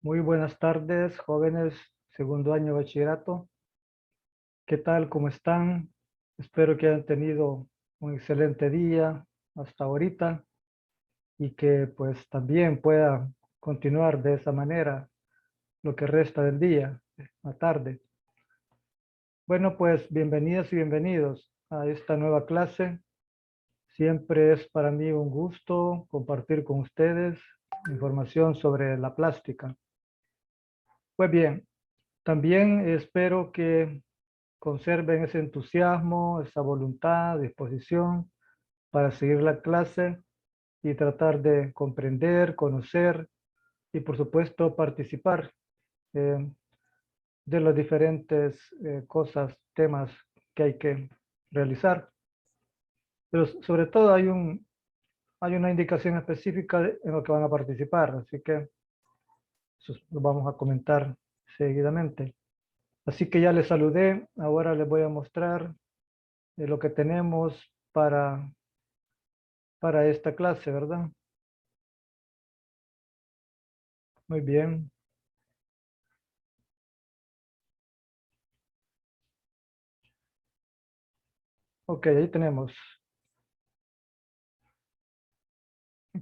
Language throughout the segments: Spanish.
Muy buenas tardes, jóvenes, segundo año de bachillerato. ¿Qué tal? ¿Cómo están? Espero que hayan tenido un excelente día hasta ahorita y que pues también pueda continuar de esa manera lo que resta del día, la tarde. Bueno, pues bienvenidas y bienvenidos a esta nueva clase. Siempre es para mí un gusto compartir con ustedes información sobre la plástica. Pues bien, también espero que conserven ese entusiasmo, esa voluntad, disposición para seguir la clase y tratar de comprender, conocer y por supuesto participar eh, de las diferentes cosas, temas que hay que realizar. Pero sobre todo hay una indicación específica en lo que van a participar, así que eso lo vamos a comentar seguidamente. Así que ya les saludé, ahora les voy a mostrar lo que tenemos para esta clase, ¿verdad? Muy bien. Ok, ahí tenemos.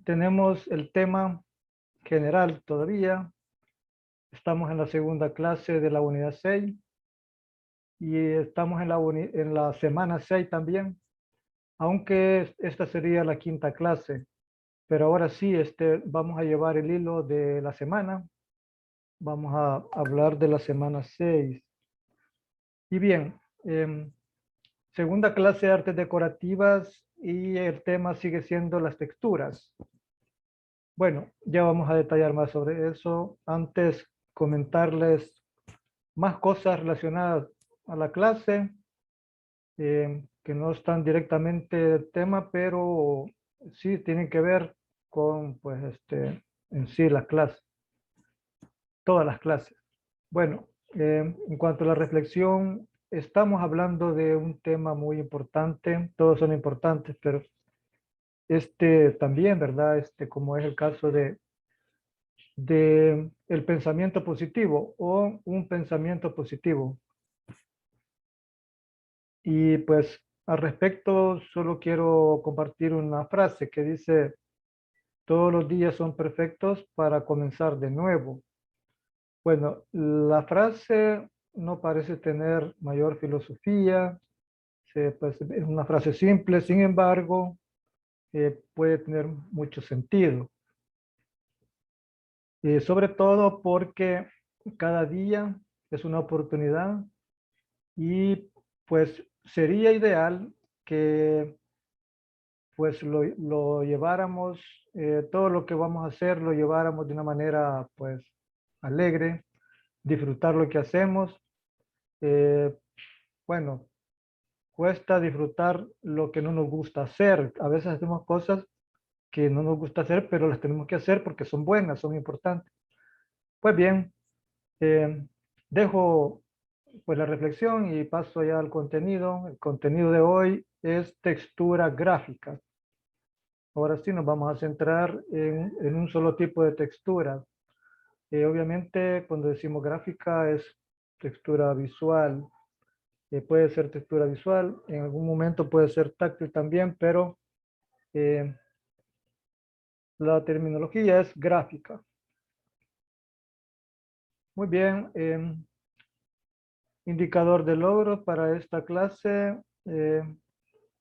Tenemos el tema general todavía. Estamos en la segunda clase de la unidad 6 y estamos en la semana 6 también, aunque esta sería la quinta clase. Pero ahora sí, vamos a llevar el hilo de la semana. Vamos a hablar de la semana 6. Y bien, segunda clase de artes decorativas y el tema sigue siendo las texturas. Bueno, ya vamos a detallar más sobre eso. Antes, comentarles más cosas relacionadas a la clase, que no están directamente del tema, pero sí tienen que ver con, pues, en sí la clase, todas las clases. Bueno, en cuanto a la reflexión, estamos hablando de un tema muy importante, todos son importantes, pero este también, ¿verdad? Como es el caso de el pensamiento positivo o un pensamiento positivo. Y pues al respecto solo quiero compartir una frase que dice, todos los días son perfectos para comenzar de nuevo. Bueno, la frase no parece tener mayor filosofía, pues, es una frase simple, sin embargo, puede tener mucho sentido. Sobre todo porque cada día es una oportunidad y pues sería ideal que pues lo lleváramos, todo lo que vamos a hacer lo lleváramos de una manera pues alegre, disfrutar lo que hacemos. Eh, bueno, cuesta disfrutar lo que no nos gusta hacer. A veces hacemos cosas que no nos gusta hacer, pero las tenemos que hacer porque son buenas, son importantes. Pues bien, eh, dejo pues la reflexión y paso ya al contenido. El contenido de hoy es textura gráfica. Ahora sí nos vamos a centrar en un solo tipo de textura. Obviamente cuando decimos gráfica es textura visual. Puede ser textura visual, en algún momento puede ser táctil también, pero eh, la terminología es gráfica. Muy bien, indicador de logro para esta clase. eh,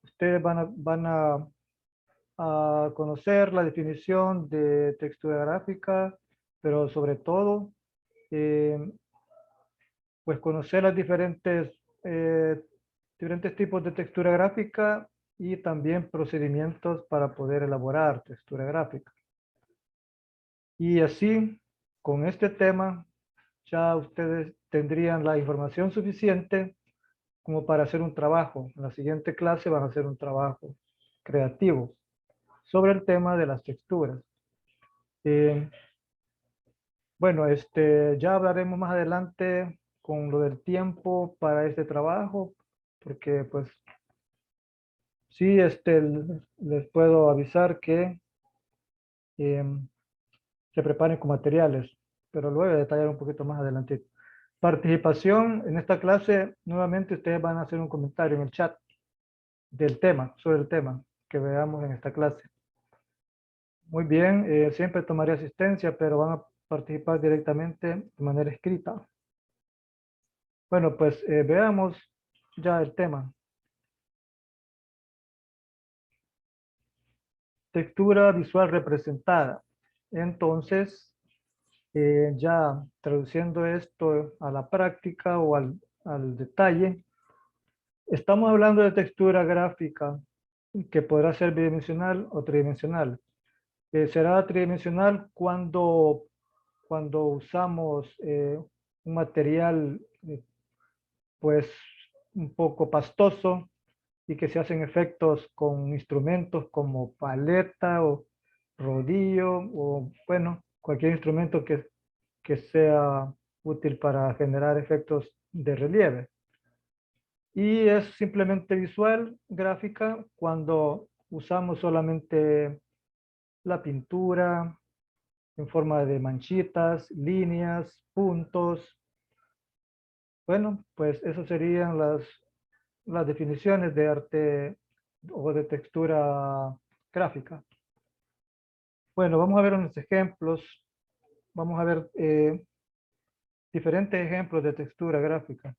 Ustedes a conocer la definición de textura gráfica, pero sobre todo, eh, pues conocer las diferentes tipos de textura gráfica y también procedimientos para poder elaborar textura gráfica. Y así, con este tema, ya ustedes tendrían la información suficiente como para hacer un trabajo. En la siguiente clase van a hacer un trabajo creativo sobre el tema de las texturas. Eh, bueno, ya hablaremos más adelante con lo del tiempo para este trabajo, porque pues sí, les puedo avisar que se preparen con materiales, pero lo voy a detallar un poquito más adelante. Participación en esta clase, nuevamente ustedes van a hacer un comentario en el chat del tema, sobre el tema que veamos en esta clase. Muy bien, siempre tomaré asistencia, pero van a participar directamente de manera escrita. Bueno, pues veamos ya el tema. Textura visual representada. Entonces, ya traduciendo esto a la práctica o al detalle, estamos hablando de textura gráfica que podrá ser bidimensional o tridimensional. Será tridimensional cuando usamos un material pues un poco pastoso y que se hacen efectos con instrumentos como paleta o rodillo o bueno, cualquier instrumento que sea útil para generar efectos de relieve. Y es simplemente visual, gráfica, cuando usamos solamente la pintura en forma de manchitas, líneas, puntos. Bueno, pues esas serían las definiciones de arte o de textura gráfica. Bueno, vamos a ver unos ejemplos. Vamos a ver diferentes ejemplos de textura gráfica.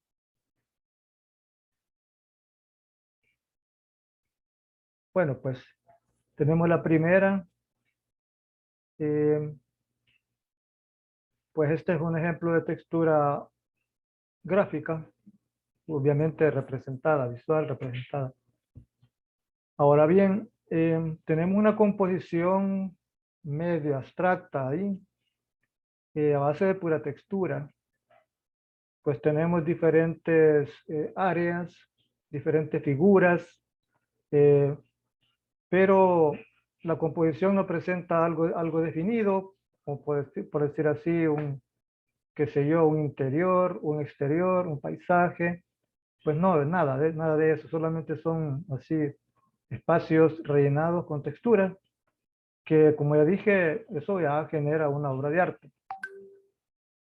Bueno, pues tenemos la primera. eh, pues este es un ejemplo de textura gráfica, obviamente representada, visual representada. Ahora bien, tenemos una composición medio abstracta ahí, a base de pura textura. Pues tenemos diferentes áreas, diferentes figuras, eh, pero la composición no presenta algo definido, o por decir así, qué sé yo, un interior, un exterior, un paisaje. Pues no, nada de eso, solamente son así espacios rellenados con textura, que como ya dije, eso ya genera una obra de arte.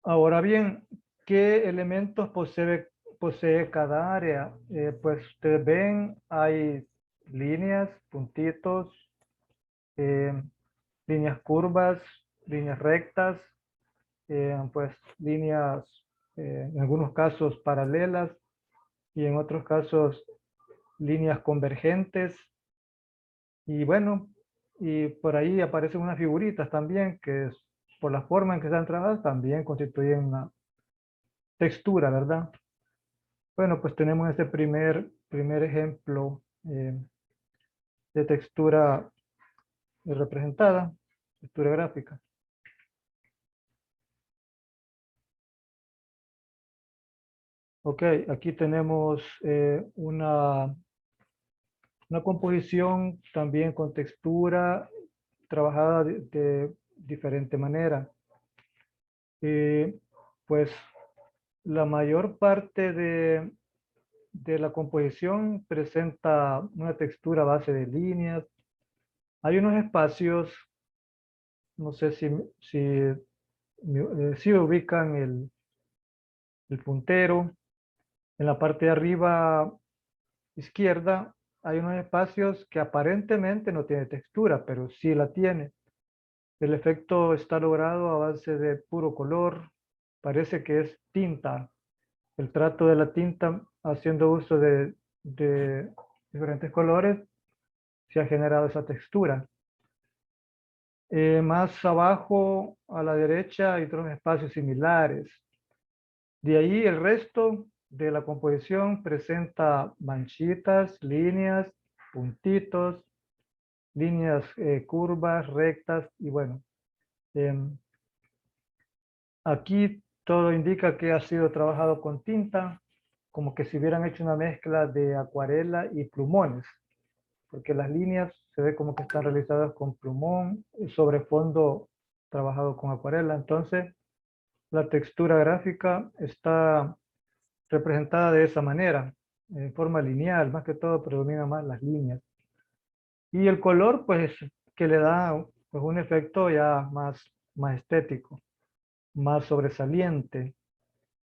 Ahora bien, ¿qué elementos posee cada área? Pues ustedes ven, hay líneas, puntitos, eh, líneas curvas, líneas rectas, pues líneas en algunos casos paralelas y en otros casos líneas convergentes. Y bueno, y por ahí aparecen unas figuritas también que por la forma en que están trabajadas también constituyen una textura, ¿verdad? Bueno, pues tenemos este primer ejemplo de textura representada, textura gráfica. Ok, aquí tenemos una composición también con textura trabajada de diferente manera. Pues la mayor parte de la composición presenta una textura a base de líneas. Hay unos espacios, no sé si ubican el puntero. En la parte de arriba izquierda hay unos espacios que aparentemente no tiene textura, pero sí la tiene. El efecto está logrado a base de puro color. Parece que es tinta. El trato de la tinta haciendo uso de diferentes colores se ha generado esa textura. Más abajo a la derecha hay otros espacios similares. De ahí el resto de la composición presenta manchitas, líneas, puntitos, líneas curvas, rectas y bueno. Aquí todo indica que ha sido trabajado con tinta, como que si hubieran hecho una mezcla de acuarela y plumones, porque las líneas se ve como que están realizadas con plumón sobre fondo trabajado con acuarela. Entonces, la textura gráfica está representada de esa manera, en forma lineal, más que todo predominan más las líneas. Y el color, pues, que le da pues, un efecto ya más estético. más sobresaliente,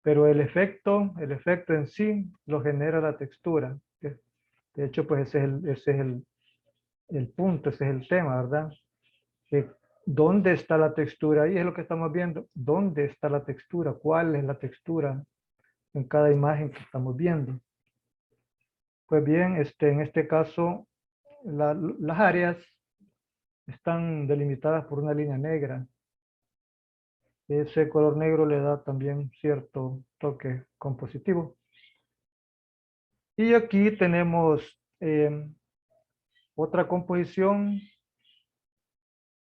pero el efecto en sí lo genera la textura. De hecho, pues ese es el punto, ese es el tema, ¿verdad? Que ¿dónde está la textura? Ahí es lo que estamos viendo. ¿Dónde está la textura? ¿Cuál es la textura en cada imagen que estamos viendo? Pues bien, en este caso, las áreas están delimitadas por una línea negra. Ese color negro le da también cierto toque compositivo. Y aquí tenemos otra composición,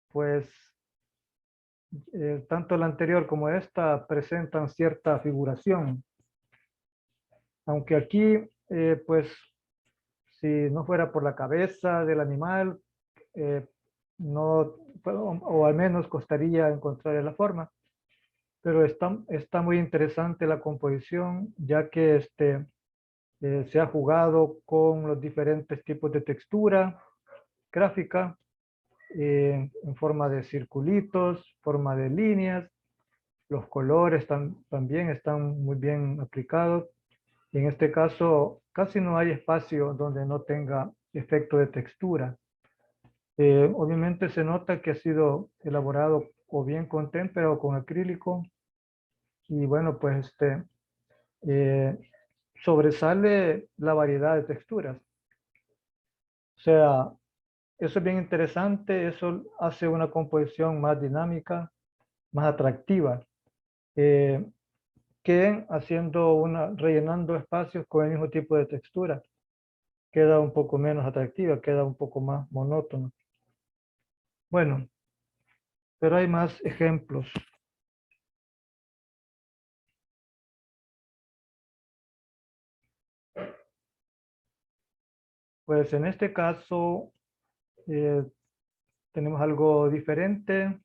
pues tanto la anterior como esta presentan cierta figuración. Aunque aquí, pues, si no fuera por la cabeza del animal, eh, no, o al menos costaría encontrar la forma. Pero está muy interesante la composición, ya que se ha jugado con los diferentes tipos de textura gráfica, en forma de circulitos, forma de líneas. Los colores también están muy bien aplicados. Y en este caso, casi no hay espacio donde no tenga efecto de textura. Obviamente se nota que ha sido elaborado o bien con témpera o con acrílico. Y bueno, pues eh, sobresale la variedad de texturas. O sea, eso es bien interesante, eso hace una composición más dinámica, más atractiva, eh, que rellenando espacios con el mismo tipo de textura. Queda un poco menos atractiva, queda un poco más monótono. Bueno, pero hay más ejemplos. Pues en este caso eh, tenemos algo diferente.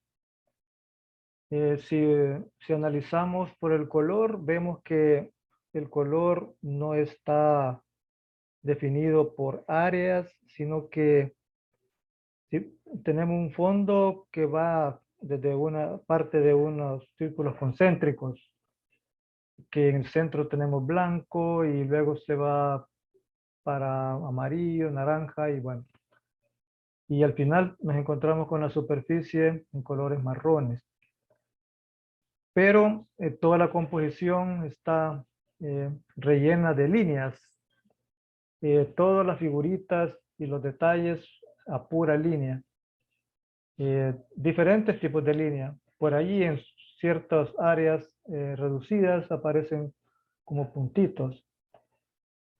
Si analizamos por el color, vemos que el color no está definido por áreas, sino que tenemos un fondo que va desde una parte de unos círculos concéntricos, que en el centro tenemos blanco y luego se va para amarillo, naranja y bueno. Y al final nos encontramos con la superficie en colores marrones. Pero toda la composición está rellena de líneas. Todas las figuritas y los detalles a pura línea. Diferentes tipos de línea. Por allí en ciertas áreas reducidas aparecen como puntitos.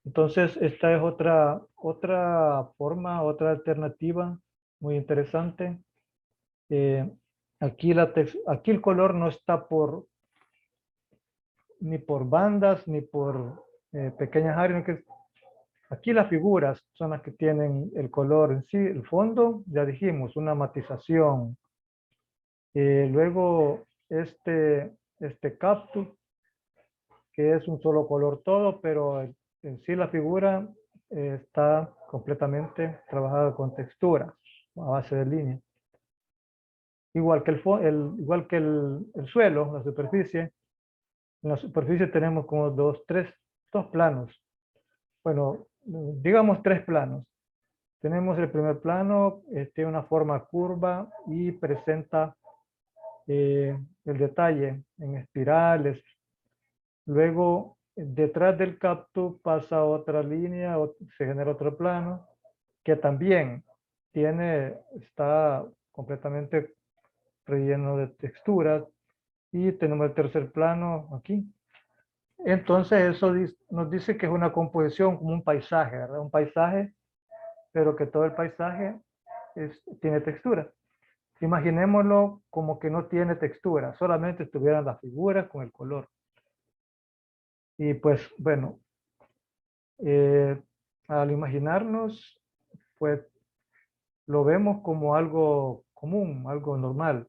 Entonces, esta es otra forma, otra alternativa muy interesante. Eh, aquí el color no está ni por bandas ni por pequeñas áreas. Aquí las figuras son las que tienen el color en sí. El fondo, ya dijimos, una matización. Luego, este cactus, que es un solo color todo, pero en sí la figura está completamente trabajada con textura, a base de línea. Igual que el suelo, la superficie. En la superficie tenemos como dos planos. Bueno, digamos tres planos. Tenemos el primer plano, tiene una forma curva y presenta el detalle en espirales. Luego, detrás del cactus pasa otra línea, se genera otro plano, que también está completamente relleno de texturas. Y tenemos el tercer plano aquí. Entonces, eso nos dice que es una composición como un paisaje, ¿verdad? Un paisaje, pero que todo el paisaje tiene textura. Imaginémoslo como que no tiene textura, solamente estuvieran las figuras con el color. Y pues, bueno, eh, al imaginarnos, pues lo vemos como algo común, algo normal.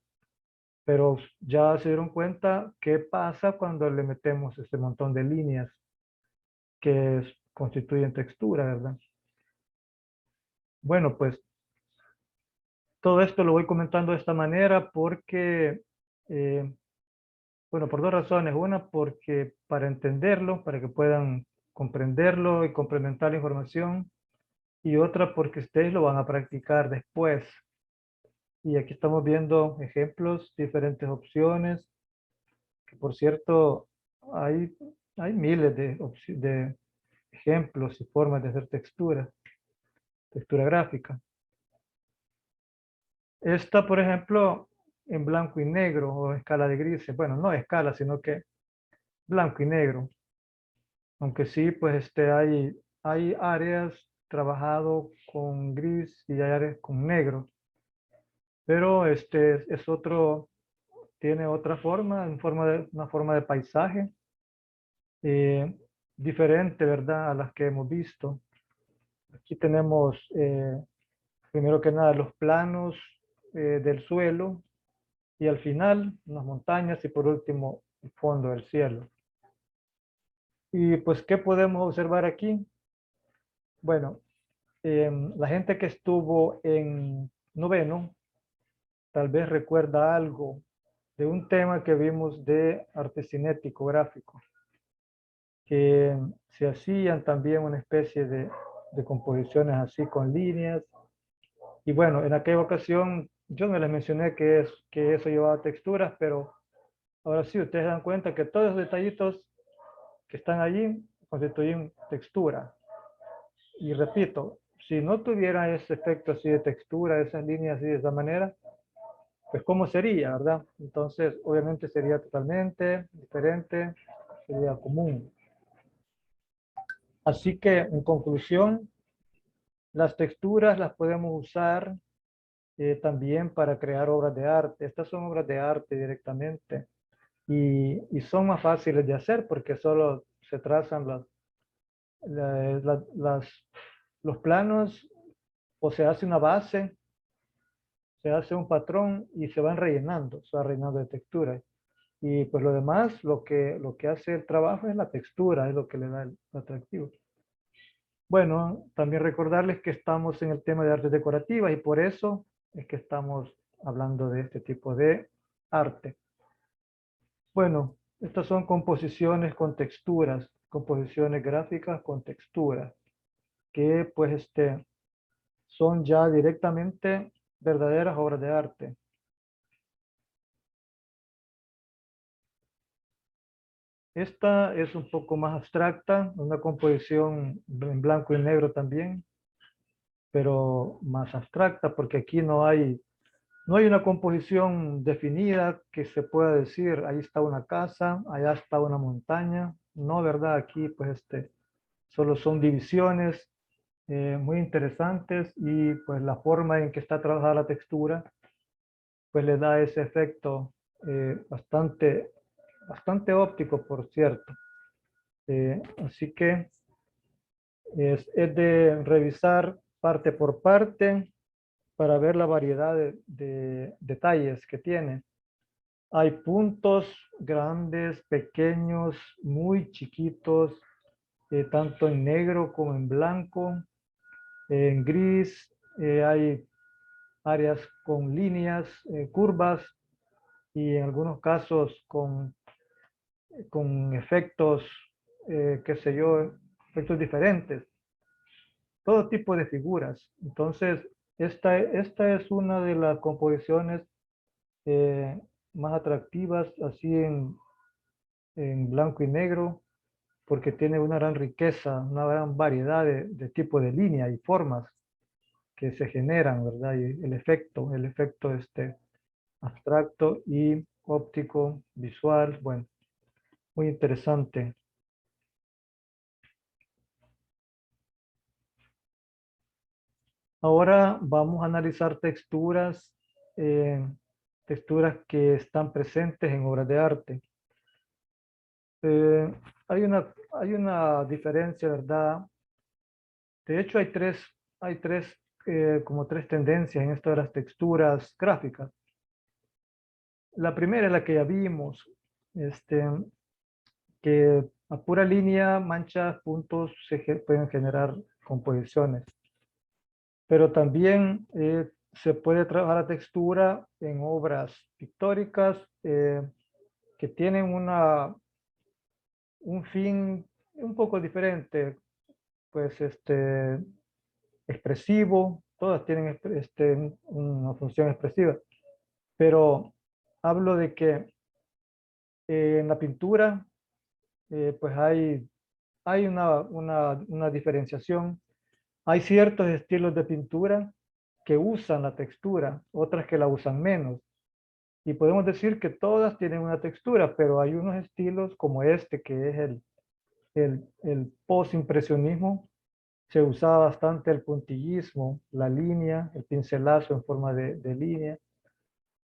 Pero ya se dieron cuenta qué pasa cuando le metemos este montón de líneas que constituyen textura, ¿verdad? Bueno, pues todo esto lo voy comentando de esta manera porque Bueno, por dos razones. Una, porque para entenderlo, para que puedan comprenderlo y complementar la información. Y otra, porque ustedes lo van a practicar después. Y aquí estamos viendo ejemplos, diferentes opciones, que por cierto, hay, hay miles de ejemplos y formas de hacer textura gráfica. Esta, por ejemplo, en blanco y negro o escala de grises. Bueno, no escala, sino que blanco y negro. Aunque sí, pues hay áreas trabajado con gris y hay áreas con negro. Pero es otro, tiene otra forma, una forma de paisaje eh, diferente, ¿verdad? A las que hemos visto. Aquí tenemos, primero que nada, los planos del suelo y al final unas montañas y por último el fondo del cielo. Y pues, ¿qué podemos observar aquí? Bueno, la gente que estuvo en noveno tal vez recuerda algo de un tema que vimos de arte cinético gráfico, que se hacían también una especie de composiciones así con líneas. Y bueno, en aquella ocasión yo no les mencioné que eso llevaba texturas, pero ahora sí, ustedes dan cuenta que todos los detallitos que están allí constituyen textura. Y repito, si no tuviera ese efecto así de textura, esas líneas así de esa manera, pues ¿cómo sería, verdad? Entonces, obviamente sería totalmente diferente, sería común. Así que, en conclusión, las texturas las podemos usar también para crear obras de arte. Estas son obras de arte directamente y son más fáciles de hacer porque solo se trazan la- la- las, los planos o se hace una base, se hace un patrón y se va rellenando de texturas. Y pues lo demás, lo que hace el trabajo es la textura, es lo que le da el atractivo. Bueno, también recordarles que estamos en el tema de artes decorativas y por eso es que estamos hablando de este tipo de arte. Bueno, estas son composiciones con texturas, composiciones gráficas con texturas, que pues son ya directamente verdaderas obras de arte. Esta es un poco más abstracta, una composición en blanco y negro también, pero más abstracta porque aquí no hay una composición definida que se pueda decir, ahí está una casa, allá está una montaña. No, ¿verdad? Aquí pues solo son divisiones muy interesantes y pues la forma en que está trabajada la textura pues le da ese efecto bastante óptico, por cierto. Así que es de revisar parte por parte para ver la variedad de detalles que tiene. Hay puntos grandes, pequeños, muy chiquitos, tanto en negro como en blanco, en gris, hay áreas con líneas, curvas y en algunos casos con efectos, qué sé yo, efectos diferentes, todo tipo de figuras. Entonces, esta es una de las composiciones eh, más atractivas, así en blanco y negro, porque tiene una gran riqueza, una gran variedad de tipo de línea y formas que se generan, ¿verdad? Y el efecto abstracto y óptico, visual, bueno, muy interesante. Ahora vamos a analizar eh, texturas que están presentes en obras de arte. Eh, hay una diferencia, ¿verdad? De hecho, como tres tendencias en esto de las texturas gráficas. La primera es la que ya vimos, este, que a pura línea, manchas, puntos pueden generar composiciones. Pero también se puede trabajar la textura en obras pictóricas, que tienen un fin un poco diferente, pues expresivo, todas tienen una función expresiva, pero hablo de que en la pintura pues hay una diferenciación. Hay ciertos estilos de pintura que usan la textura, otras que la usan menos. Y podemos decir que todas tienen una textura, pero hay unos estilos como este, que es el post-impresionismo. Se usaba bastante el puntillismo, la línea, el pincelazo en forma de línea.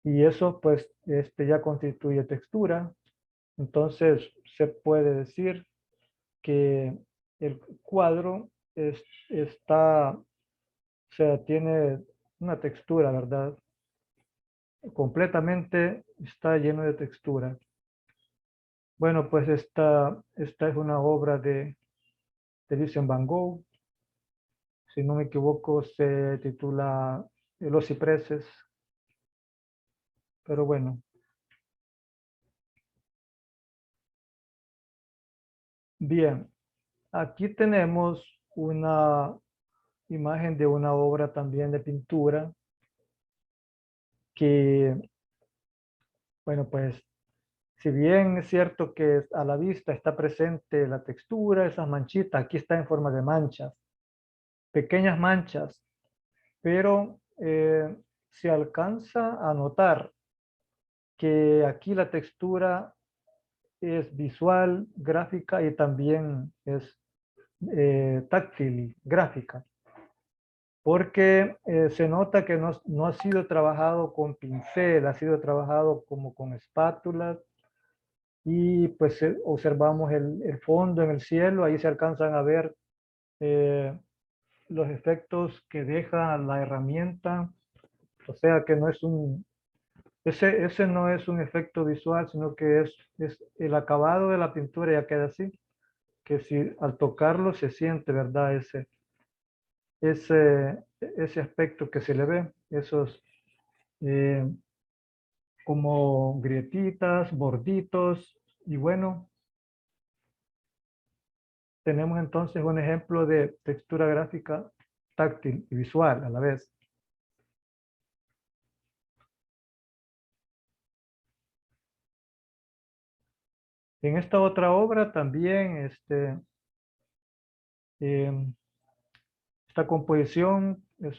Y eso pues ya constituye textura. Entonces se puede decir que el cuadro o sea, tiene una textura, ¿verdad? Completamente está lleno de textura. Bueno, pues esta es una obra de Vincent Van Gogh. Si no me equivoco, se titula Los cipreses. Pero bueno, bien. Aquí tenemos una imagen de una obra también de pintura que, bueno, pues si bien es cierto que a la vista está presente la textura, esas manchitas, aquí está en forma de manchas, pequeñas manchas, pero se alcanza a notar que aquí la textura es visual, gráfica y también es táctil, gráfica, porque se nota que no ha sido trabajado con pincel, ha sido trabajado como con espátulas y pues observamos el fondo en el cielo, ahí se alcanzan a ver eh, los efectos que deja la herramienta, o sea que no es ese no es un efecto visual, sino que es el acabado de la pintura ya queda así, que si al tocarlo se siente, ¿verdad? Ese aspecto que se le ve, esos eh, como grietitas, borditos, y bueno, tenemos entonces un ejemplo de textura gráfica táctil y visual a la vez. En esta otra obra también, em, esta composición es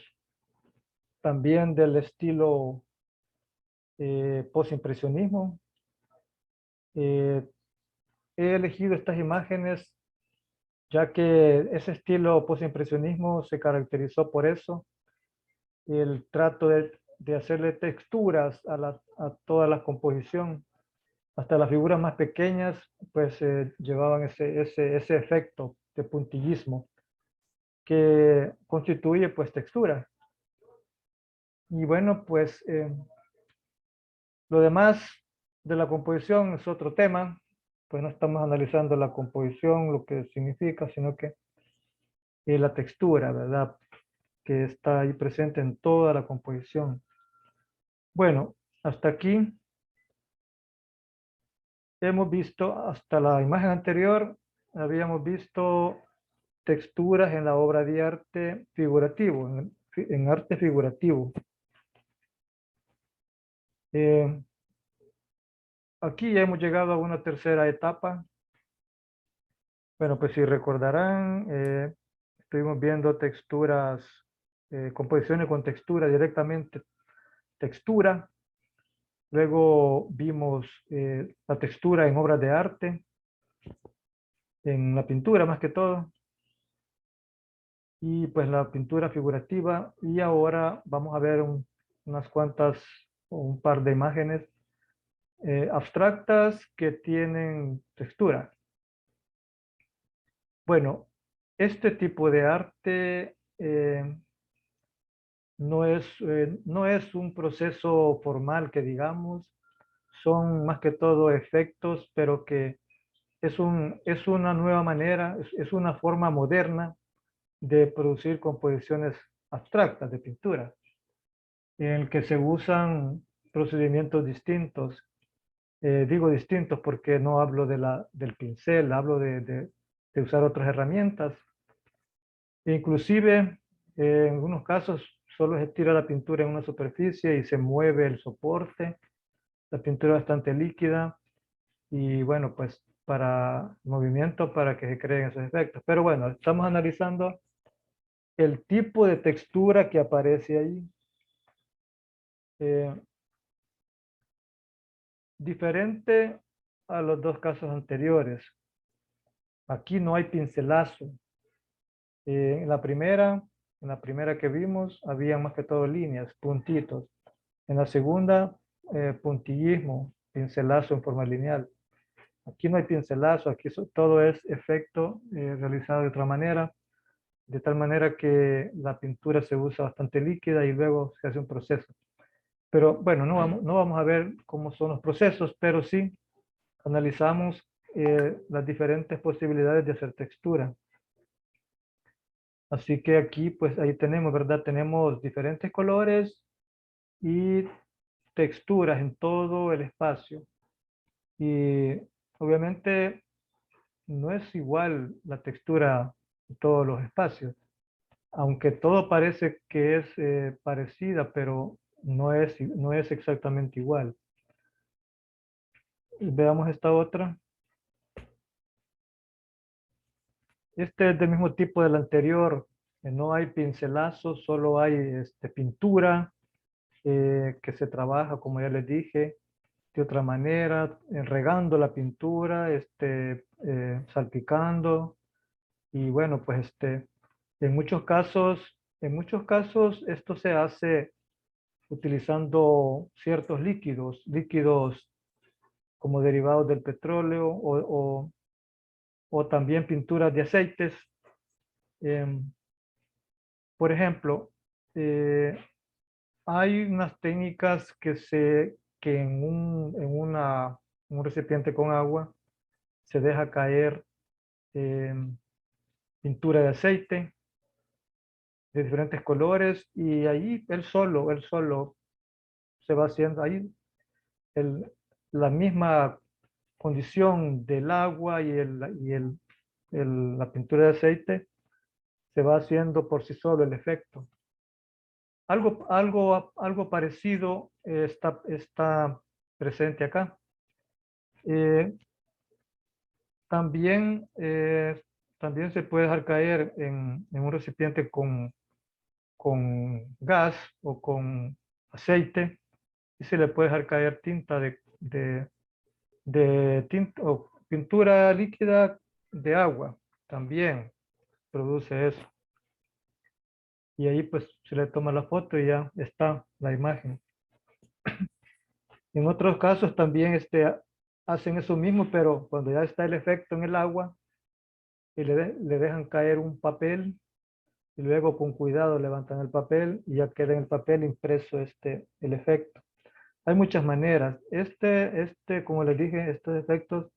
también del estilo postimpresionismo. Eh, He elegido estas imágenes ya que ese estilo postimpresionismo se caracterizó por eso, el trato de hacerle texturas a toda la composición. Hasta las figuras más pequeñas pues llevaban ese efecto de puntillismo que constituye pues textura. Y bueno, pues lo demás de la composición es otro tema, pues no estamos analizando la composición, lo que significa, sino que la textura, ¿verdad? Que está ahí presente en toda la composición. Bueno, hasta aquí hemos visto, hasta la imagen anterior, habíamos visto texturas en la obra de arte figurativo, en arte figurativo. Eh, Aquí ya hemos llegado a una tercera etapa. Bueno, pues si recordarán, estuvimos viendo texturas, composiciones con textura directamente, textura. Luego vimos la textura en obras de arte, en la pintura más que todo, y pues la pintura figurativa. Y ahora vamos a ver unas cuantas o un par de imágenes abstractas que tienen textura. Bueno, este tipo de arte no es un proceso formal que digamos, son más que todo efectos, pero que es una nueva manera, es una forma moderna de producir composiciones abstractas de pintura, en el que se usan procedimientos distintos. Digo distintos porque no hablo del pincel, hablo de usar otras herramientas. Inclusive, en algunos casos, solo se tira la pintura en una superficie y se mueve el soporte. La pintura es bastante líquida y bueno, pues para movimiento, para que se creen esos efectos. Pero bueno, estamos analizando el tipo de textura que aparece ahí. Eh, Diferente a los dos casos anteriores. Aquí no hay pincelazo. En la primera que vimos, había más que todo líneas, puntitos. En la segunda, puntillismo, pincelazo en forma lineal. Aquí no hay pincelazo, aquí todo es efecto realizado de otra manera, de tal manera que la pintura se usa bastante líquida y luego se hace un proceso. Pero bueno, no vamos a ver cómo son los procesos, pero sí analizamos las diferentes posibilidades de hacer textura. Así que aquí, pues ahí tenemos, ¿verdad? Tenemos diferentes colores y texturas en todo el espacio. Y obviamente no es igual la textura en todos los espacios, aunque todo parece que es parecida, pero no es exactamente igual. Veamos esta otra. Este es del mismo tipo del anterior. No hay pincelazo, solo hay pintura que se trabaja, como ya les dije, de otra manera, regando la pintura, salpicando. Y bueno, pues en muchos casos esto se hace utilizando ciertos líquidos como derivados del petróleo o también pinturas de aceites. Em, por ejemplo, eh, hay unas técnicas que en un recipiente con agua se deja caer pintura de aceite de diferentes colores y ahí él solo se va haciendo ahí el- la misma condición del agua y la pintura de aceite se va haciendo por sí solo el efecto. Algo parecido está presente acá. Eh, también, también se puede dejar caer en un recipiente con gas o con aceite y se le puede dejar caer tinta de tinta o pintura líquida de agua. También produce eso. Y ahí pues se le toma la foto y ya está la imagen. En otros casos también hacen eso mismo, pero cuando ya está el efecto en el agua y le dejan caer un papel y luego con cuidado levantan el papel y ya queda en el papel impreso el efecto. Hay muchas maneras. Como les dije, estos efectos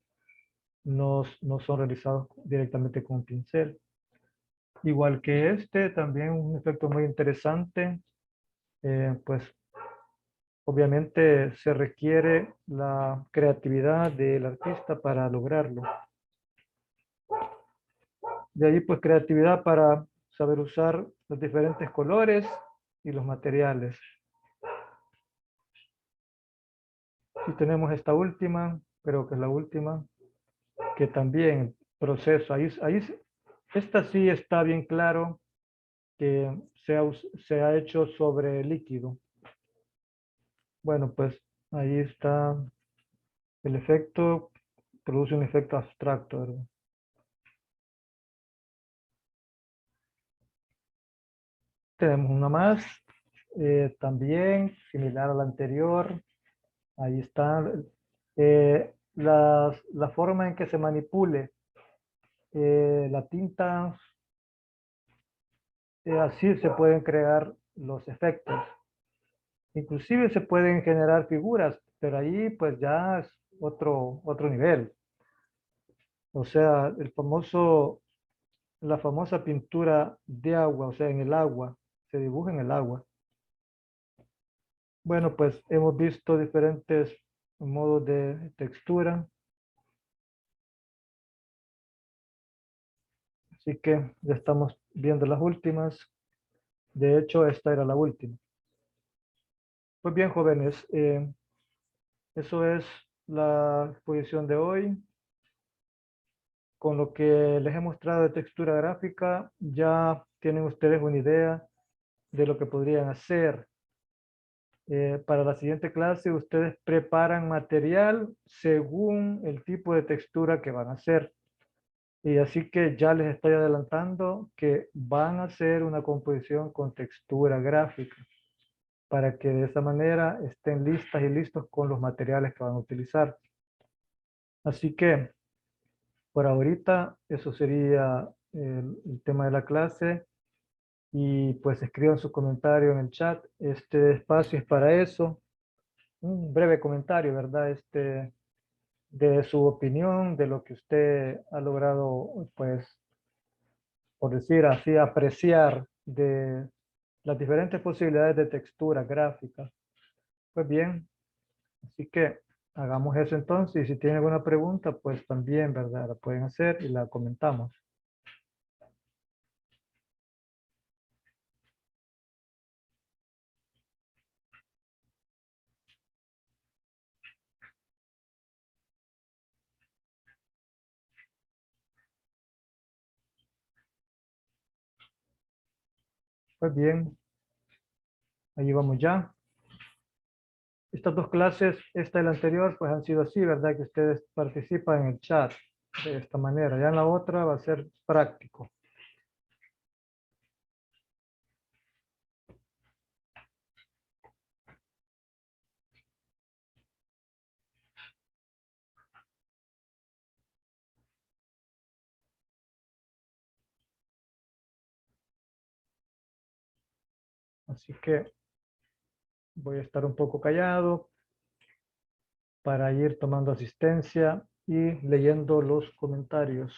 no son realizados directamente con un pincel. Igual que también un efecto muy interesante, pues obviamente se requiere la creatividad del artista para lograrlo. De ahí pues creatividad para saber usar los diferentes colores y los materiales. Y tenemos esta última, creo que es la última, que también proceso. Esta sí está bien claro que se ha hecho sobre líquido. Bueno, pues ahí está el efecto, produce un efecto abstracto, ¿verdad? Tenemos una más, también similar a la anterior. Ahí está la forma en que se manipule la tinta, así se pueden crear los efectos. Inclusive se pueden generar figuras, pero ahí pues ya es otro nivel. O sea, la famosa pintura de agua, o sea, en el agua, se dibuja en el agua. Bueno, pues hemos visto diferentes modos de textura. Así que ya estamos viendo las últimas. De hecho, esta era la última. Pues bien, jóvenes, eso es la exposición de hoy. Con lo que les he mostrado de textura gráfica, ya tienen ustedes una idea de lo que podrían hacer. Para la siguiente clase, ustedes preparan material según el tipo de textura que van a hacer. Y así que ya les estoy adelantando que van a hacer una composición con textura gráfica para que de esa manera estén listas y listos con los materiales que van a utilizar. Así que por ahorita eso sería el tema de la clase y pues escriban su comentario en el chat. Este espacio es para eso. Un breve comentario, ¿verdad? De su opinión, de lo que usted ha logrado, pues, por decir así, apreciar de las diferentes posibilidades de textura gráfica. Pues bien, así que hagamos eso entonces. Y si tienen alguna pregunta, pues también, ¿verdad? La pueden hacer y la comentamos. Pues bien, ahí vamos ya. Estas dos clases, esta y la anterior, pues han sido así, ¿verdad? Que ustedes participan en el chat de esta manera. Ya en la otra va a ser práctico. Así que voy a estar un poco callado para ir tomando asistencia y leyendo los comentarios.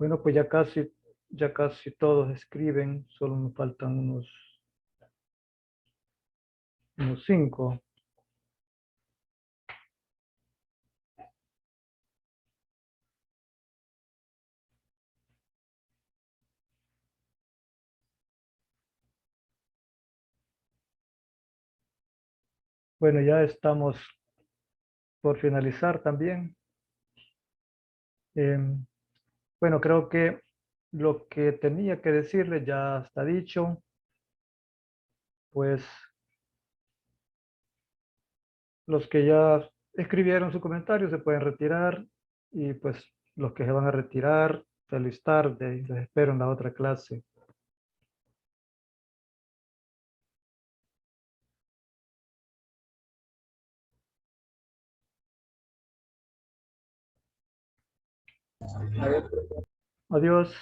Bueno, pues ya casi todos escriben, solo me faltan unos 5. Bueno, ya estamos por finalizar también. Em, bueno, creo que lo que tenía que decirle ya está dicho. Pues los que ya escribieron su comentario se pueden retirar y pues los que se van a retirar, feliz tarde y les espero en la otra clase. Adiós.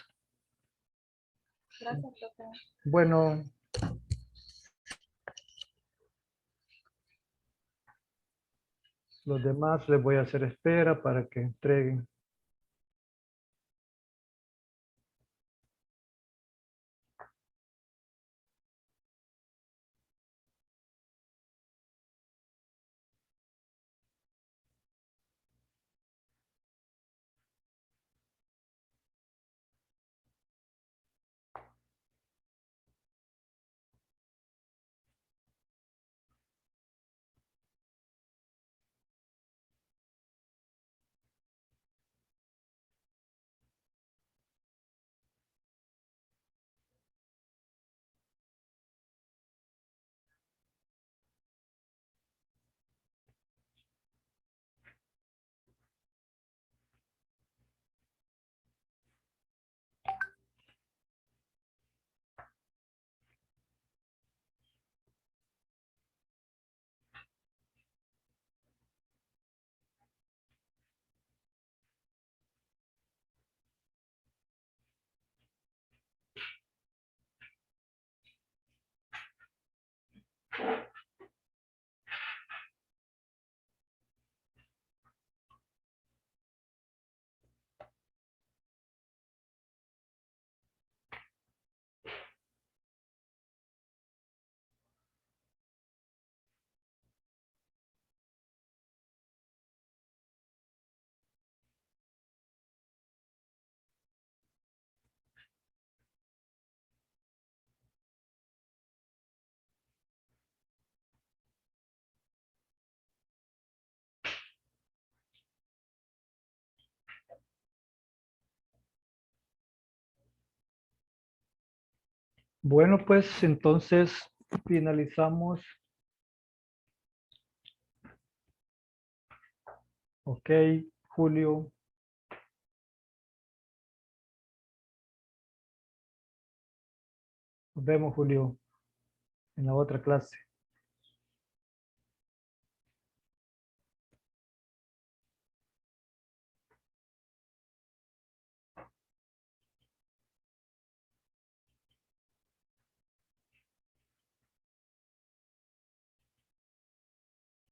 Gracias, profe. Bueno, los demás les voy a hacer espera para que entreguen. Bueno, pues entonces finalizamos. Ok, Julio. Nos vemos, Julio, en la otra clase.